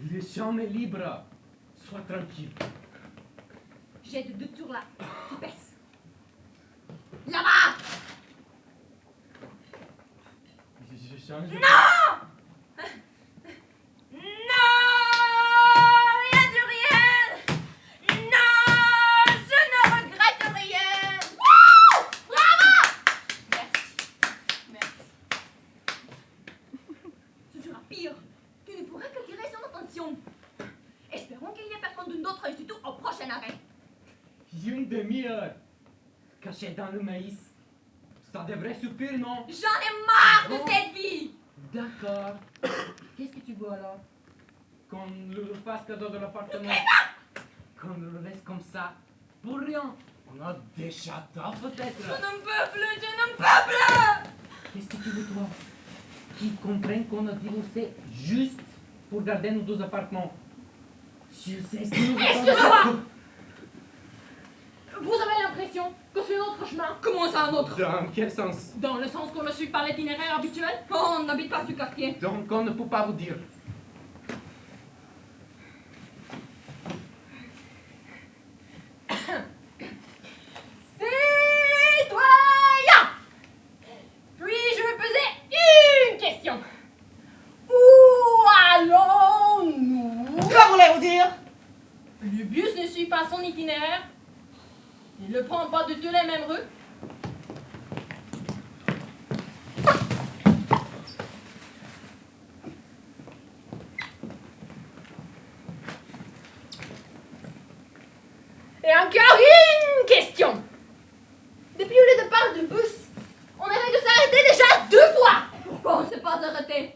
Le champ est libre. Sois tranquille. Jette 2 tours là. Tu baisses. Là-bas! Je change. Non! Non! Rien de rien! Non! Je ne regrette rien! Wouh! Bravo! Merci. Ce sera pire. Tu ne pourras qu'attirer son attention. Espérons qu'il n'y ait personne d'autre du tout au prochain arrêt. Une demi-heure. Caché dans le maïs. Ça devrait suffire, non? J'en ai marre de cette vie! D'accord. Qu'est-ce que tu veux alors? Qu'on le fasse cadeau de l'appartement? Qu'on le laisse comme ça? Pour rien. On a des châteaux peut-être. Je n'en peux plus, je n'en peux plus! Qu'est-ce que tu veux toi? Qu'ils comprennent qu'on a divorcé juste pour garder nos 2 appartements. Je sais ce que nous Excuse-moi! Vous avez l'impression que c'est notre chemin? Comment ça, un autre? Dans quel sens? Dans le sens qu'on ne suit pas l'itinéraire habituel? On n'habite pas ce quartier. Donc on ne peut pas vous dire. Citoyen! Puis-je me poser une question? Où allons-nous? Que voulez-vous dire? Le bus ne suit pas son itinéraire. Il ne prend pas du tout les mêmes rues. Et encore une question. Depuis le départ du bus, on avait de s'arrêter déjà 2 fois. Pourquoi on ne s'est pas arrêté?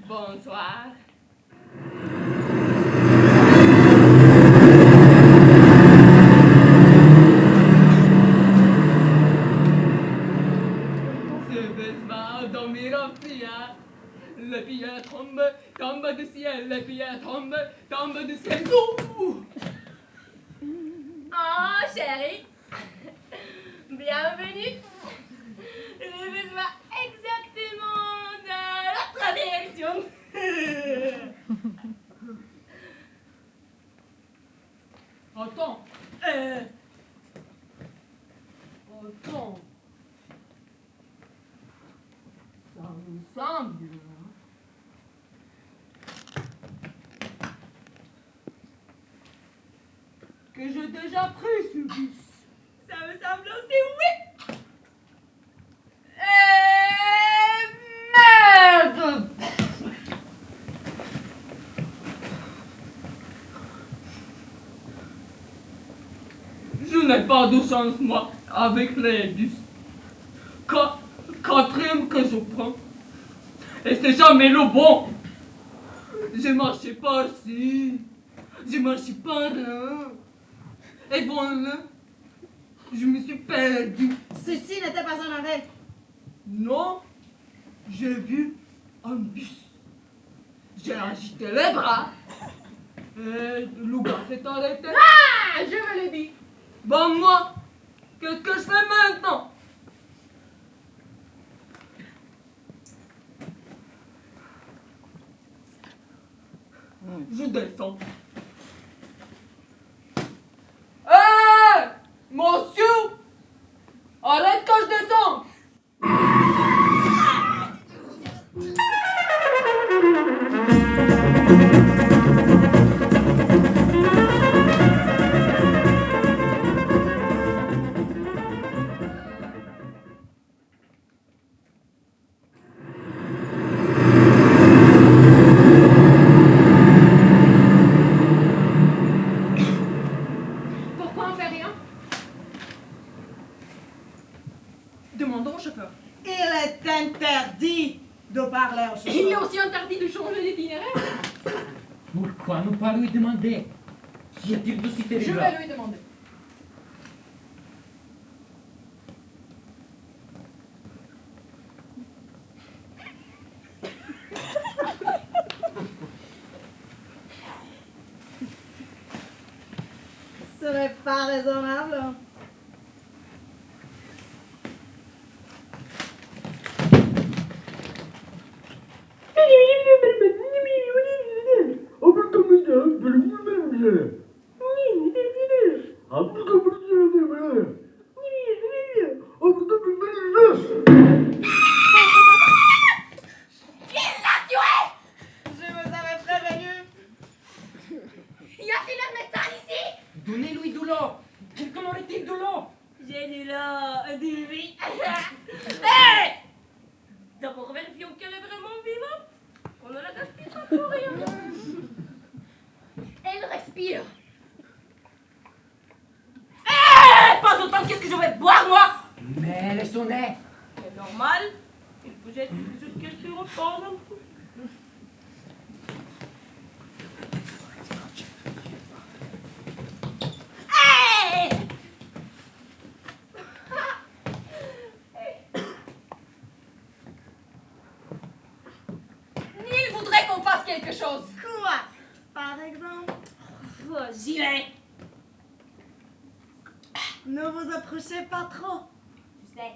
Bonsoir. Ce bus va dormir au ciel. Le billet tombe, tombe du ciel. Le billet tombe, tombe du ciel. Ouh! Oh, chérie. Bienvenue. Le bus va exactement dans l'autre direction. Attends. Attends. Ça me semble. Que j'ai déjà pris ce bus. Ça me semble aussi, oui. Merde. Je n'ai pas de chance, moi, avec les bus. Quatrième que je prends. Et c'est jamais le bon. Je marchais par ci. Je marchais par là. Et voilà. Je me suis perdu. Ceci n'était pas un arrêt. Non. J'ai vu un bus. J'ai agité les bras. Et le gars s'est arrêté. Ah! Je me l'ai dit. Bon, moi, qu'est-ce que je fais maintenant? Je descends. Hé! Monsieur! Arrête quand je descends! vas lui demander. Qu'y a-t-il de si Je terrible? vais lui demander. Ce n'est pas raisonnable. Je vous avais prévenu. Y a-t-il un médecin ici? Donnez-lui de l'eau. Quelqu'un aurait-il de l'eau? J'ai du l'eau, du riz. Hé! D'abord vérifions qu'elle est vraiment vivante. On ne la gaspille pas pour rien. Elle respire. Hé! Pas autant qu'est-ce que je vais boire, moi? Mais elle est sonnée. C'est normal. Il faut juste qu'elle se repose un peu. Hey! Il voudrait qu'on fasse quelque chose. Quoi? Par exemple, Oh, j'y vais. ne vous approchez pas trop. Je sais.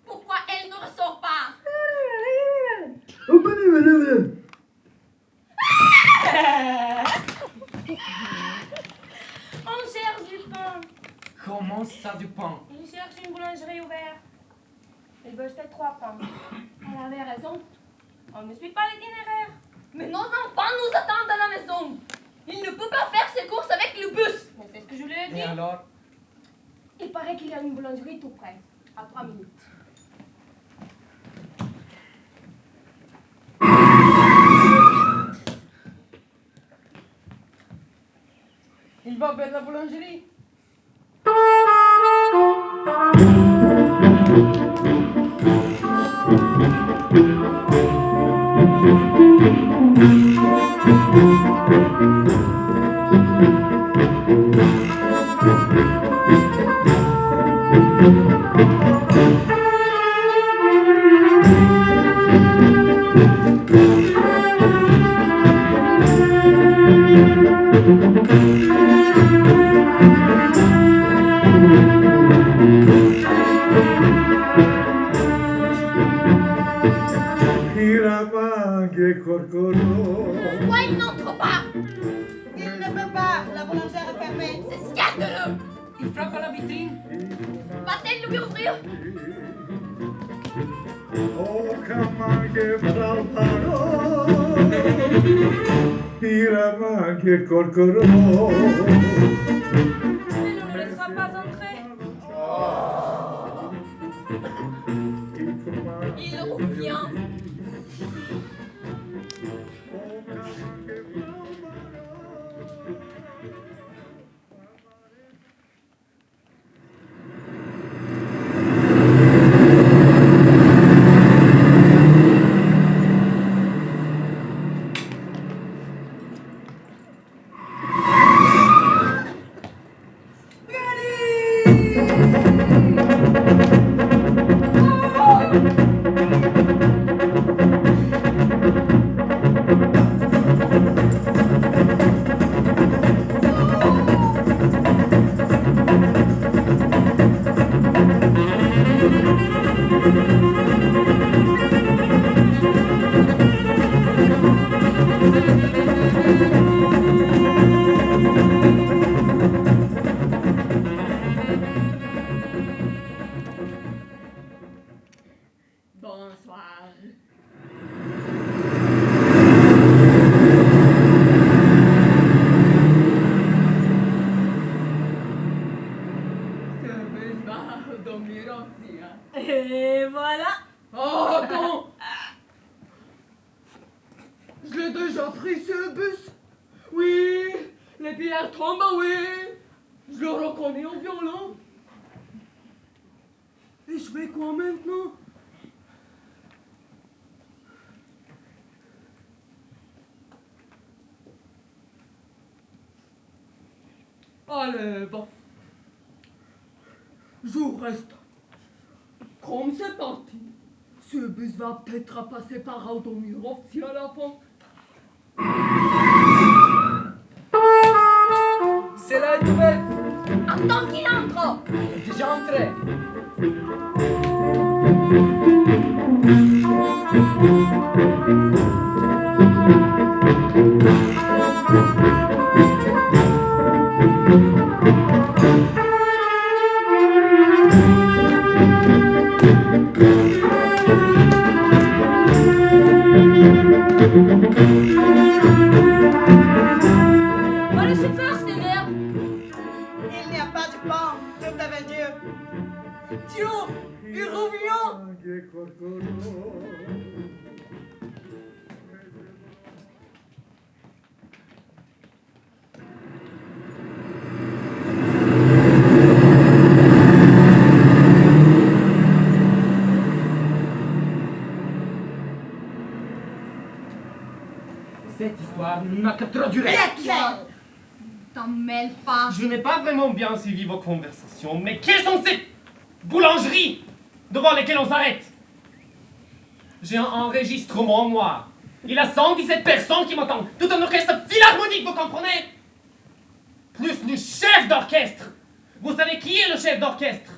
Pourquoi elle ne ressort pas? On cherche du pain. Comment ça du pain? Il cherche une boulangerie ouverte. Il veut acheter 3 pains. Elle avait raison. On ne suit pas l'itinéraire. Mais nos enfants nous attendent à la maison. Il ne peut pas faire ses courses avec le bus. Mais c'est ce que je lui ai Et dit. alors? Il paraît qu'il y a une boulangerie tout près. À 3 minutes. Il va vers la boulangerie. Pourquoi il n'entre pas? Il ne peut pas, la boulangère est fermée. C'est scandaleux. Il frappe à la vitrine. Va-t-elle lui ouvrir? Elle ne me laissera pas entrer. Il revient. Bonsoir. Ce bus va dormir aussi, hein. Et voilà. Oh, attends! Je l'ai déjà pris ce bus. Oui, les pierres tombent, oui. je fais quoi maintenant? Allez, va. Je reste. Comme c'est parti, ce bus va peut-être passer par Aldomirovski à la fin. C'est là est ouverte. Attends qu'il entre. Il est déjà entré. Moi, le chauffeur s'énerve. Il n'y a pas de pain, tout avec Dieu. Tiens, il revient. Cette histoire n'a que trop duré. T'en mêles pas. Je n'ai pas vraiment bien suivi vos conversations, mais quelles sont ces boulangeries devant lesquelles on s'arrête? J'ai un enregistrement, moi. Il y a 117 personnes qui m'entendent. Tout un orchestre philharmonique, vous comprenez? Plus le chef d'orchestre. Vous savez qui est le chef d'orchestre?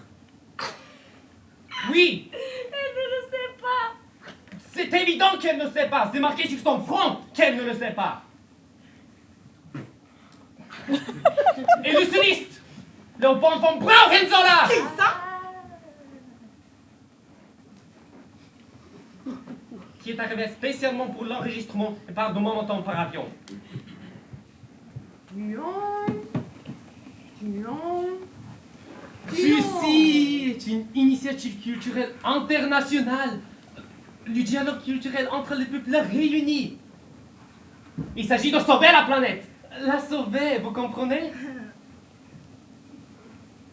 Oui. Elle ne le sait pas. C'est évident qu'elle ne sait pas. C'est marqué sur son front qu'elle ne le sait pas. Et le soliste, le bon von Brauenzola. Qui ça? Qui est arrivé spécialement pour l'enregistrement et part de mon temps par avion. Ceci est une initiative culturelle internationale. Le dialogue culturel entre les peuples réunis. Il s'agit de sauver la planète. La sauver, vous comprenez?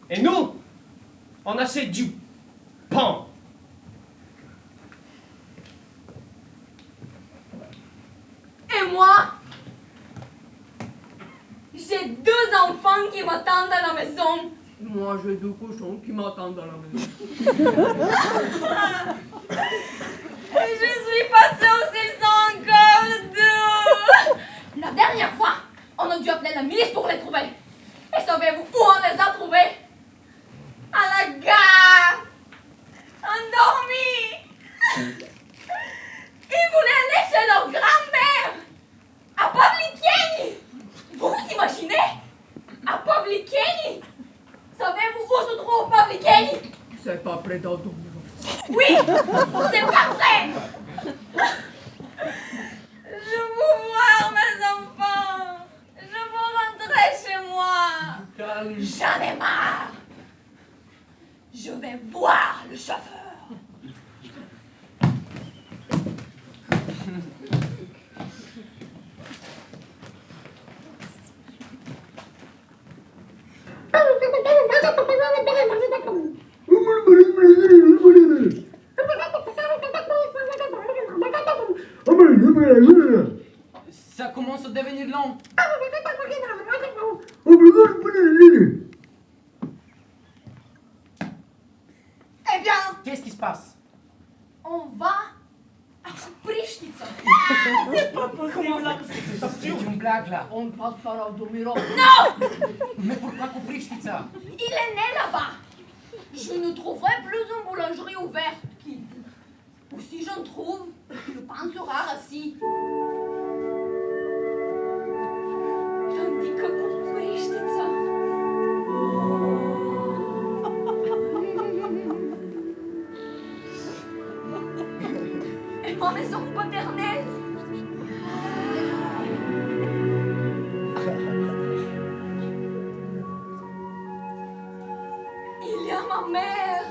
Et nous, on achète du pain. Et moi, j'ai 2 enfants qui m'attendent à la maison. Moi, j'ai 2 cochons qui m'attendent à la maison. Et je suis pas sûre s'ils sont encore 2. La dernière fois, on a dû appeler la milice pour les trouver. Et savez-vous où on les a trouvés? À la gare. Endormis. Ils voulaient aller chez leur grand-mère. À Pavlikieni. Vous vous imaginez? À Pavlikieni. Savez-vous où se trouve Pavlikieni? C'est pas près d'Aldomirovski. Oui, c'est parfait. Je veux voir mes enfants. Je veux rentrer chez moi. Calme. J'en ai marre. Je vais voir le chauffeur. Ça commence à devenir long. Eh bien, Qu'est-ce qui se passe? On va à Pristica. c'est pas possible. C'est une blague là. On passe par Aldomirovski. Non! Mais pourquoi Koprištica? Il est né là-bas. Je ne trouverai plus une boulangerie ouverte. Ou si j'en trouve, le pain sera rassis. Tandis que Koprištica. Et ma maison paternelle. Il y a ma mère.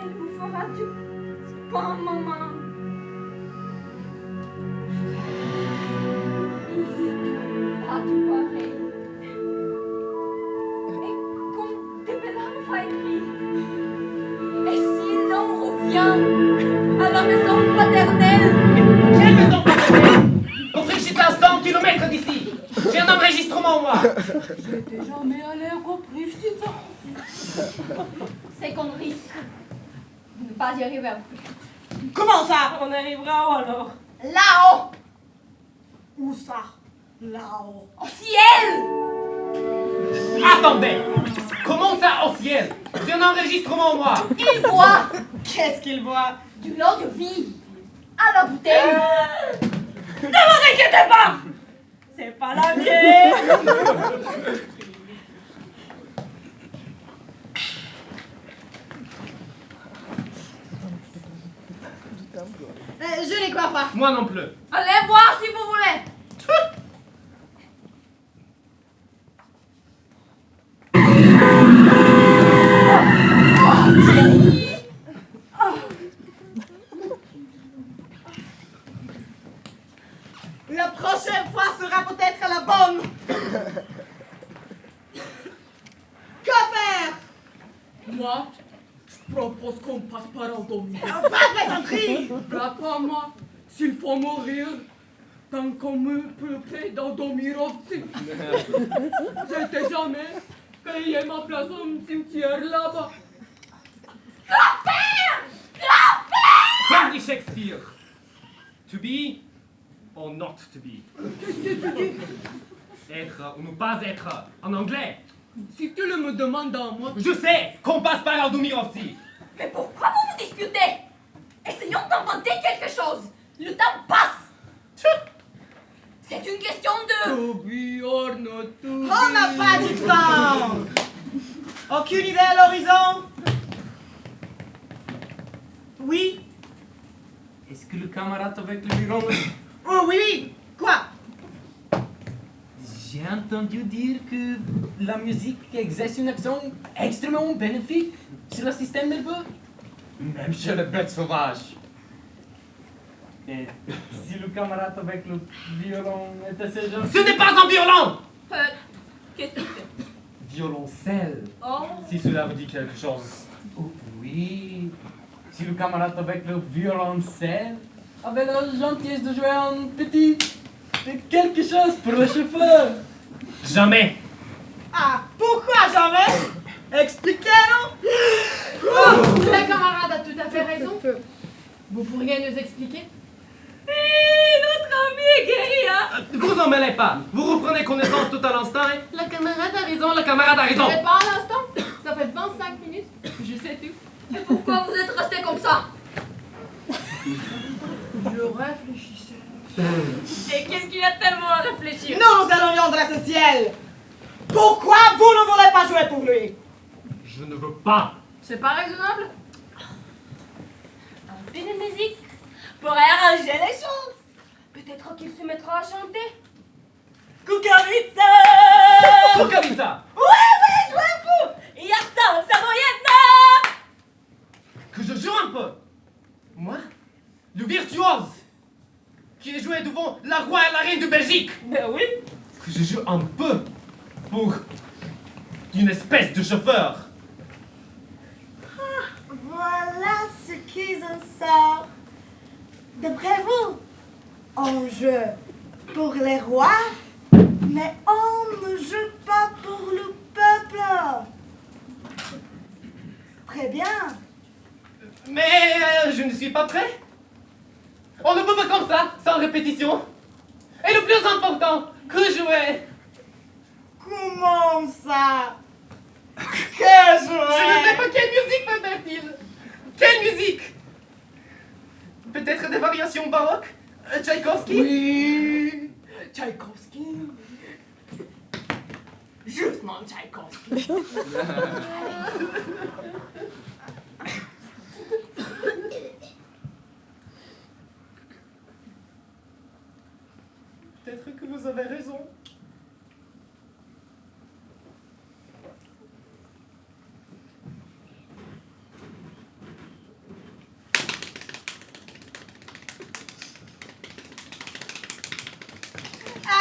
Elle vous fera du pain, maman. Il n'y a pas de enregistrement, moi. J'étais jamais allé au Prichtica. C'est qu'on risque de ne pas y arriver à plus. Comment ça? On arrivera où alors? Là-haut, Où ça? Là-haut. au ciel. Attendez. Comment ça au ciel? J'ai un enregistrement, moi. Il voit Qu'est-ce qu'il voit? du l'eau de vie à la bouteille. Ne vous inquiétez pas! C'est pas la mienne! Je n'y crois pas. Moi non plus. Allez voir si vous voulez. La prochaine fois sera peut-être la bonne. Que faire? Moi, je propose qu'on passe par Aldomir. Pas de plaisanterie. Pas moi, s'il faut mourir, tant qu'on me peuple d'Aldomirovci. J'étais jamais payé ma place au cimetière là-bas. Comme dit Shakespeare. To be or not to be. Qu'est-ce que tu dis? Être ou ne pas être. En anglais. Si tu le me demandes à moi, Je sais qu'on passe par Aldomirovci. Mais pourquoi vous vous disputez? Essayons d'inventer quelque chose. Le temps passe. C'est une question de... to be or not to be. On n'a pas du temps. Aucune idée à l'horizon? Oui? Est-ce que le camarade avec le violon... Oh oui? Quoi? J'ai entendu dire que la musique exerce une action extrêmement bénéfique sur le système nerveux. Même chez les bêtes sauvages. Et si le camarade avec le violon était ce genre... Ce n'est pas un violon! Qu'est-ce que c'est? Violoncelle. Oh, Si cela vous dit quelque chose. Oh, oui. Si le camarade avec le violoncelle avait la gentillesse de jouer un petit... quelque chose pour le chauffeur. Jamais. Ah, pourquoi jamais? Expliquez-nous. Le camarade a tout à fait raison. Vous pourriez nous expliquer? Notre ami Guérilla! Vous en mêlez pas. Vous reprenez connaissance tout à l'instant. Hein? La camarade a raison. Le camarade a raison. Mais pas à l'instant. Ça fait 25 minutes. Je sais tout. et pourquoi vous êtes resté comme ça? Je réfléchissais. Et qu'est-ce qu'il y a tellement à réfléchir? Nous allons rendre ce ciel. Pourquoi vous ne voulez pas jouer pour lui? Je ne veux pas. C'est pas raisonnable? Un peu de musique pour arranger les choses. Peut-être qu'il se mettra à chanter. Kukavica! Rukavica. Ouais, jouez un peu! Yartan, Samoyedna! Que je joue un peu. Moi, le virtuose, qui est joué devant la roi et la reine de Belgique. Ben oui! Que je joue un peu pour une espèce de chauffeur. Voilà ce qui en sort. D'après vous, on joue pour les rois, mais on ne joue pas pour le peuple. Très bien. Mais je ne suis pas prêt. On ne peut pas comme ça, sans répétition. Et le plus important, que jouer. Comment ça? Que Je jouer? ne sais pas quelle musique me fait-il. Quelle musique? Peut-être des variations baroques? Tchaïkovski? Oui. Tchaïkovski. Justement Tchaïkovski. Peut-être que vous avez raison.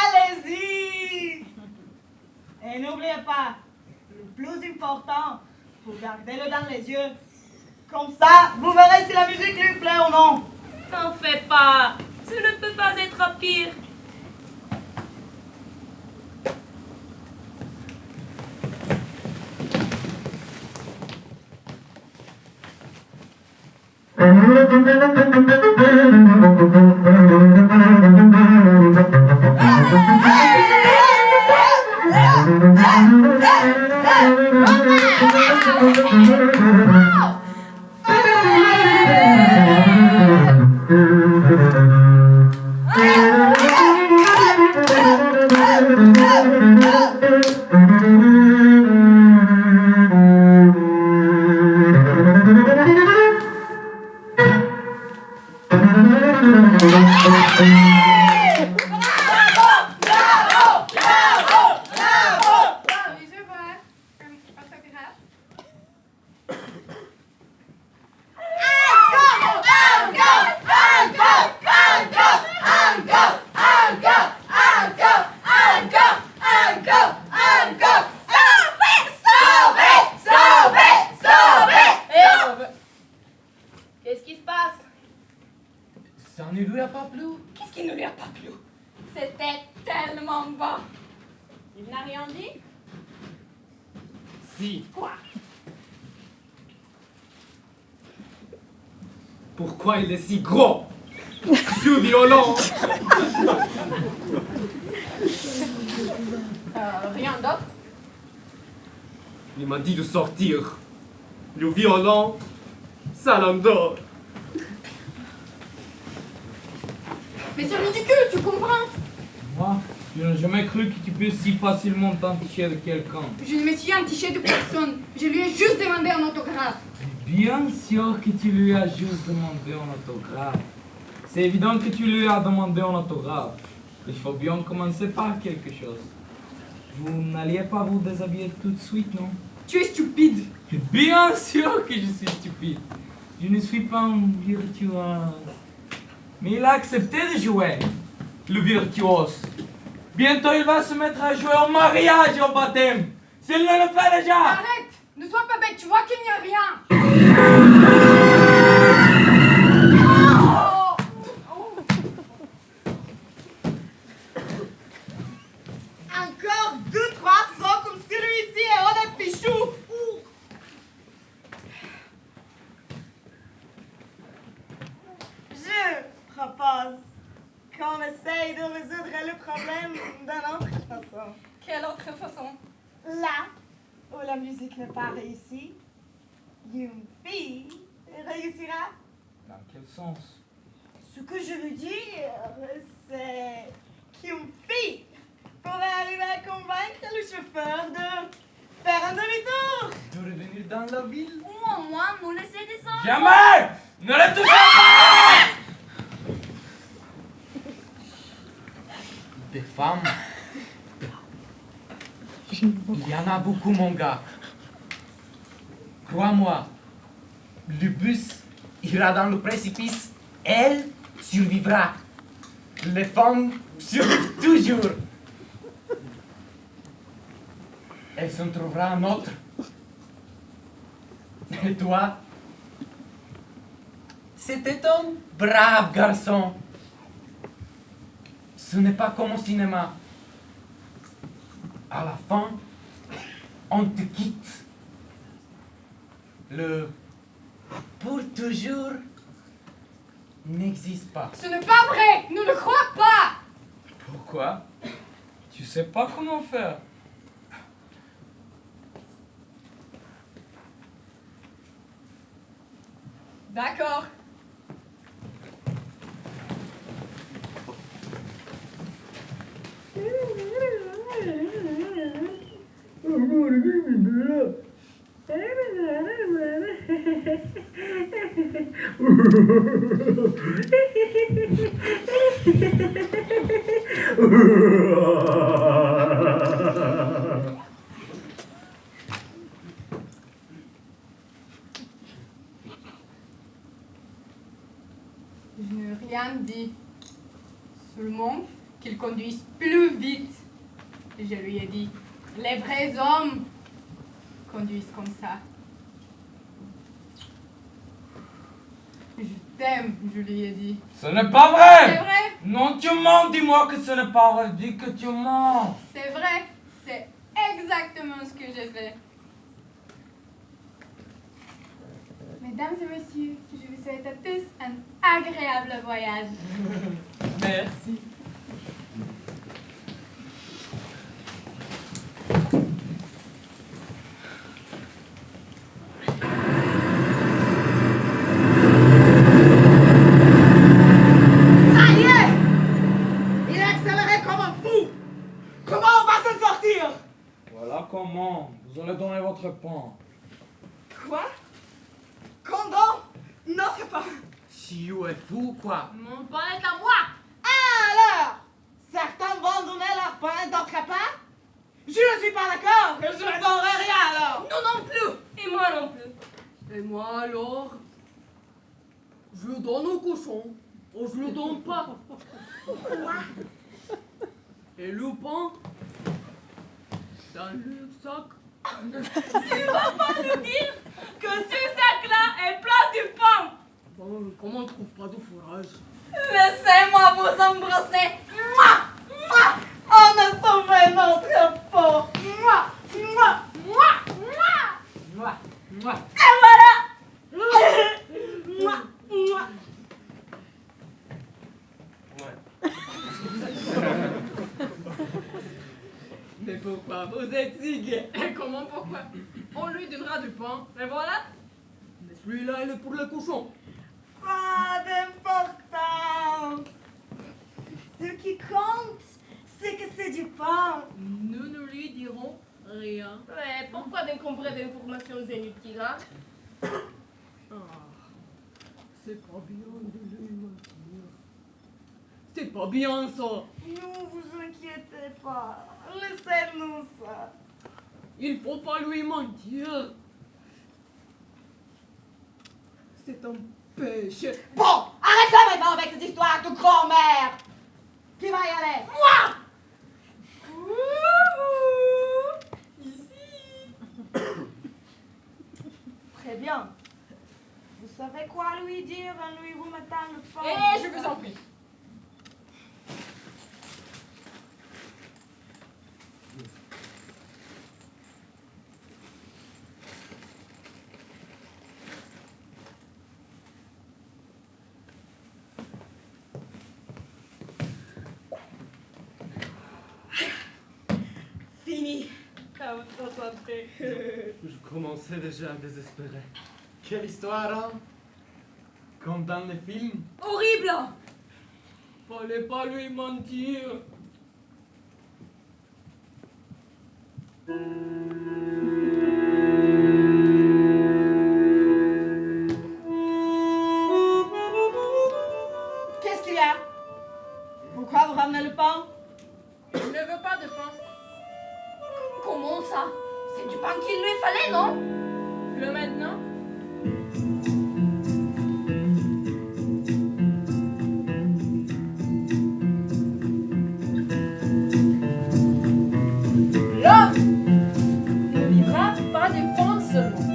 Allez-y! Et n'oubliez pas, le plus important, faut garder-le dans les yeux. Comme ça, vous verrez si la musique lui plaît ou non. N'en fais pas! Ce ne peut pas être pire! Oui, je vois. Un autographe. Qu'est-ce qui se passe? Ça ne lui a pas plu. Qu'est-ce qui ne lui a pas plu? C'était tellement bon. Il n'a rien dit? Si. Quoi? Pourquoi il est si gros? Si violent. Rien d'autre? Il m'a dit de sortir. Le violent, ça l'endort. Mais c'est ridicule, tu comprends? Moi, je n'ai jamais cru que tu puisses si facilement t'enticher de quelqu'un. Je ne me suis entichée de personne. Je lui ai juste demandé un autographe. Bien sûr que tu lui as juste demandé un autographe. C'est évident que tu lui as demandé un autographe. Il faut bien commencer par quelque chose. Vous n'alliez pas vous déshabiller tout de suite, non? Tu es stupide. Bien sûr que je suis stupide. Je ne suis pas un virtuose. Mais il a accepté de jouer, le virtuose. Bientôt il va se mettre à jouer au mariage et au baptême. S'il ne le fait déjà. Arrête. Ne sois pas bête, tu vois qu'il n'y a rien. Encore 2-3 ans comme celui-ci et on est fichou. Je propose qu'on essaye de résoudre le problème d'une autre façon. Quelle autre façon? Là où la musique n'est pas réussie, une fille réussira. Dans quel sens? Ce que je veux dire, c'est qu'une fille pourrait arriver à convaincre le chauffeur de faire un demi-tour. De revenir dans la ville. Ou au moins nous laisser descendre. Jamais! Ne le touchez pas! Des femmes. Il y en a beaucoup, mon gars. Crois-moi, le bus ira dans le précipice. Elle survivra. Les femmes survivent toujours. Elle s'en trouvera un autre. Et toi? C'était un brave garçon. Ce n'est pas comme au cinéma. À la fin, on te quitte. Le pour toujours n'existe pas. Ce n'est pas vrai. Ne le crois pas. Pourquoi? Tu sais pas comment faire. D'accord. Je n'ai rien dit. Seulement qu'il conduise plus vite. Je lui ai dit, les vrais hommes conduisent comme ça. Je t'aime, je lui ai dit. Ce n'est pas vrai! C'est vrai, Non, tu mens, dis-moi que ce n'est pas vrai. Dis que tu mens. c'est vrai, c'est exactement ce que j'ai fait. Mesdames et messieurs, je vous souhaite à tous un agréable voyage. Merci. Ça y est! Il a accéléré comme un fou! Comment on va s'en sortir? Voilà comment. Vous allez donner votre pain. Quoi? Condom? Non, c'est pas. Tu es fou, quoi? Mon pain est à moi. Alors, certains vont donner leur pain, d'autres pas? Je ne suis pas d'accord, je ne donnerai rien alors. Nous non plus. Et moi non plus. Et moi alors, je le donne au cochon. Ou je le donne pas. Et le pain dans le sac. Tu vas pas nous dire que ce sac-là est plein de pain. Bon, comment on trouve pas de fourrage? Laissez-moi vous embrasser. Mouah! Mouah! On a sauvé notre peau! Mouah! Mouah! Mouah! Mouah! Moi, moi. Et voilà! Mouah! Mouah! Mais pourquoi vous êtes si gai? Et comment pourquoi? On lui donnera du pain, et voilà. Mais celui-là, il est pour le cochon. Pas d'importance! Ce qui compte, c'est que c'est du pain! Nous ne lui dirons rien. Ouais, pourquoi d'encombrer d'informations inutiles, hein? Ah, c'est pas bien de lui mentir. C'est pas bien ça. Ne vous inquiétez pas, laissez-nous ça! Il faut pas lui mentir. C'est un péché. Bon, arrêtez maintenant avec cette histoire de grand-mère! Qui va y aller? Moi! Très bien. Vous savez quoi lui dire en lui remettant le pain? Et je vous en prie. Fini. À votre santé. Je commençais déjà à désespérer. Quelle histoire, hein? Comme dans les films. Horrible. Fallait pas lui mentir. Qu'est-ce qu'il y a? Pourquoi vous ramenez le pain? Il ne veut pas de pain. Comment ça? C'est du pain qu'il lui fallait, non? Le maintenant? L'homme ne vivra pas de pain seulement.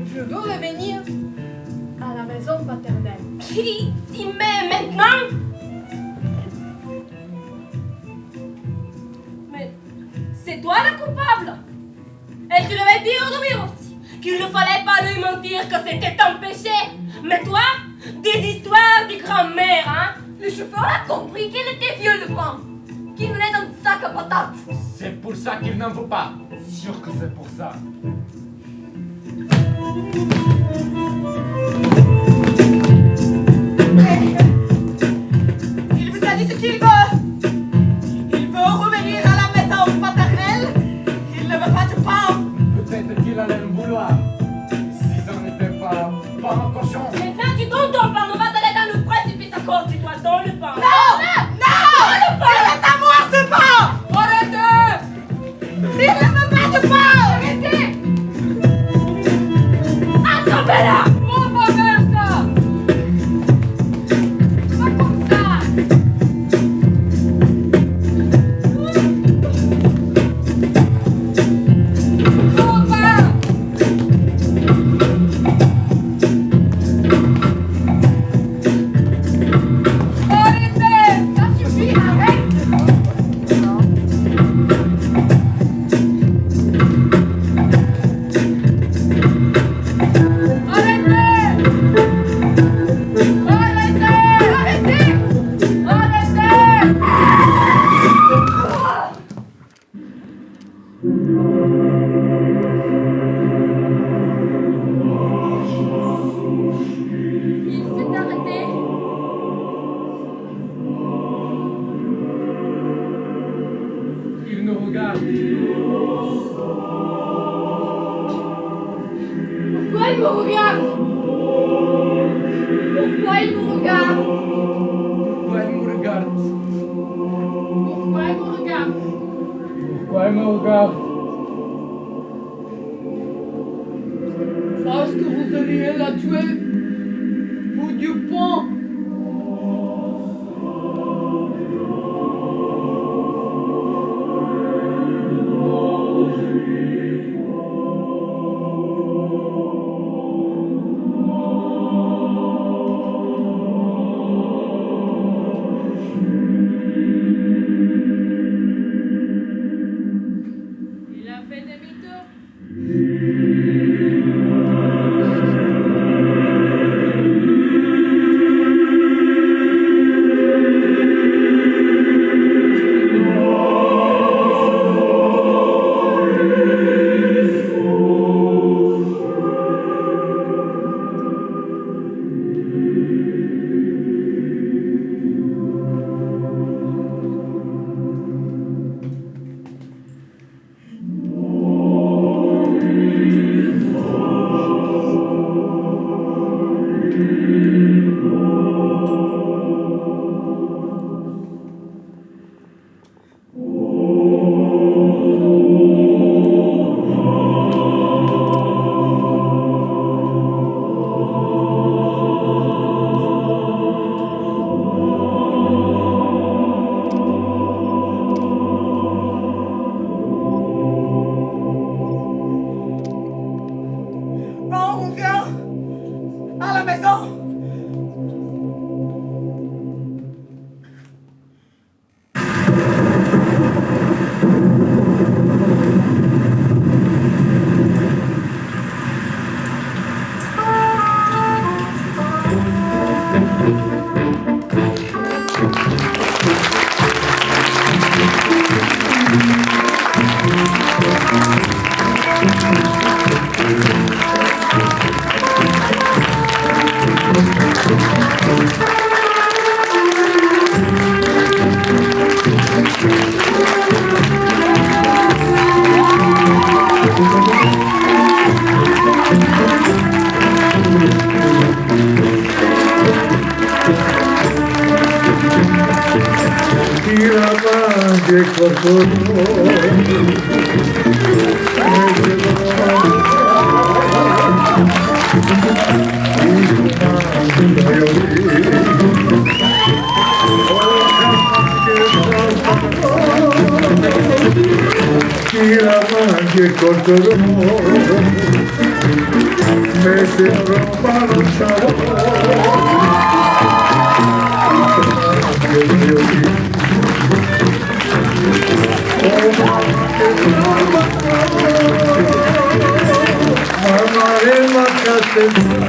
Je veux revenir à la maison paternelle. Qui dit mais maintenant? Mais c'est toi la coupable. Et tu l'avais dit au Domirovski qu'il ne fallait pas lui mentir que c'était un péché. Mais toi, des histoires de grand-mère, hein? Le chauffeur a compris qu'il était vieux le pain, qu'il venait dans un sac à patates. C'est pour ça qu'il n'en veut pas. Sûr que c'est pour ça. Il vous a dit ce qu'il veut. Il veut revenir à la maison paternelle. Il ne veut pas de pain. Peut-être qu'il allait me vouloir. Si ça n'était pas un cochon. Maintenant, tu donnes ton pain, on va aller dans le précipice à cause de toi, dans le pain. Non! Non! Il est à moi ce pain! Arrêtez! Il ne veut pas de pain! Arrêtez! Attrapez-la! On va faire ça! me regarde. Parce que vous alliez la tuer. Vous Dupont. Il a fait demi-tour. On vient à la maison. Me sembra un palo